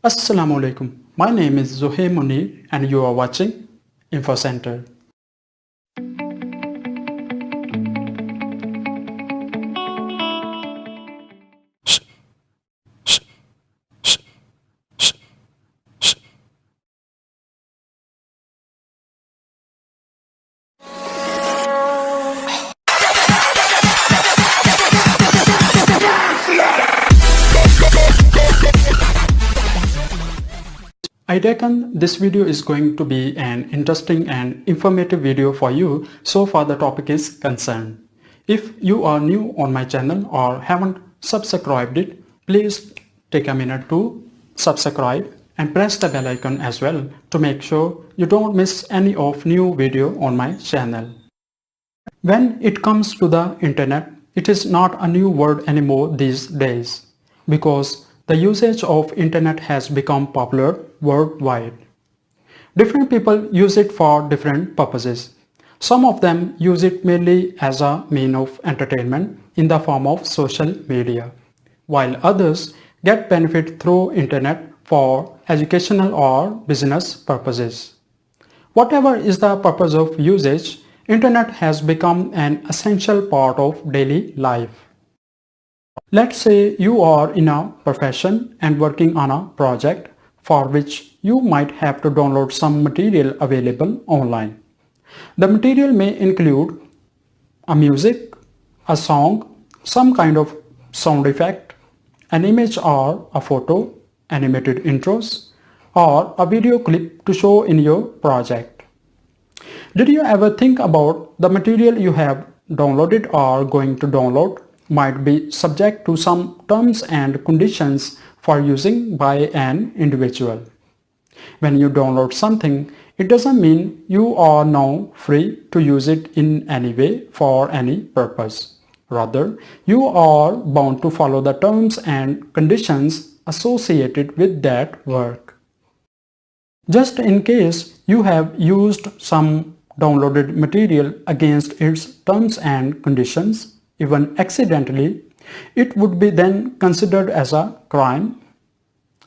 Assalamu alaikum. My name is Zohair Munir and you are watching Info Center. I reckon this video is going to be an interesting and informative video for you so far the topic is concerned. If you are new on my channel or haven't subscribed it, please take a minute to subscribe and press the bell icon as well to make sure you don't miss any of new video on my channel. When it comes to the internet, it is not a new word anymore these days because the usage of internet has become popular worldwide. Different people use it for different purposes. Some of them use it merely as a means of entertainment in the form of social media, while others get benefit through internet for educational or business purposes. Whatever is the purpose of usage, internet has become an essential part of daily life. Let's say you are in a profession and working on a project for which you might have to download some material available online. The material may include a music, a song, some kind of sound effect, an image or a photo, animated intros, or a video clip to show in your project. Did you ever think about the material you have downloaded or going to download might be subject to some terms and conditions for using by an individual? When you download something, it doesn't mean you are now free to use it in any way for any purpose. Rather, you are bound to follow the terms and conditions associated with that work. Just in case you have used some downloaded material against its terms and conditions, even accidentally, it would be then considered as a crime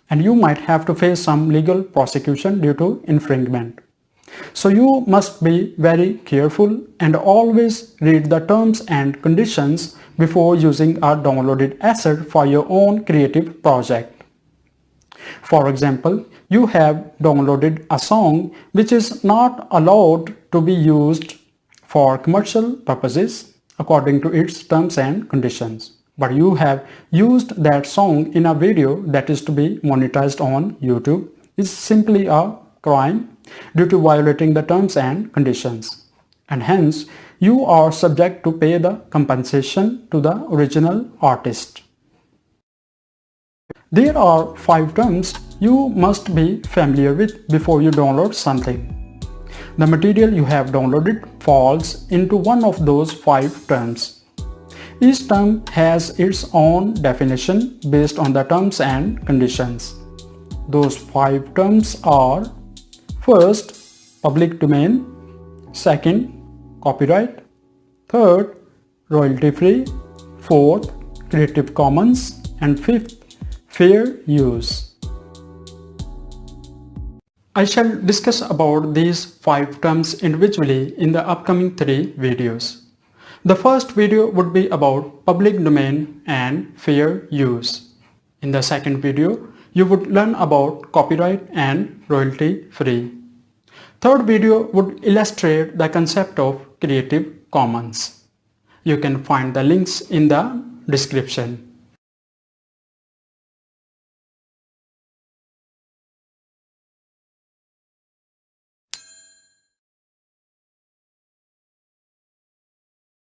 and you might have to face some legal prosecution due to infringement. So you must be very careful and always read the terms and conditions before using a downloaded asset for your own creative project. For example, you have downloaded a song which is not allowed to be used for commercial purposes according to its terms and conditions. But you have used that song in a video that is to be monetized on YouTube. It's simply a crime due to violating the terms and conditions. And hence, you are subject to pay the compensation to the original artist. There are 5 terms you must be familiar with before you download something. The material you have downloaded falls into one of those 5 terms. Each term has its own definition based on the terms and conditions. Those 5 terms are: first, public domain; second, copyright; third, royalty free; fourth, Creative Commons; and fifth, fair use. I shall discuss about these 5 terms individually in the upcoming 3 videos. The first video would be about public domain and fair use. In the second video, you would learn about copyright and royalty free. Third video would illustrate the concept of Creative Commons. You can find the links in the description.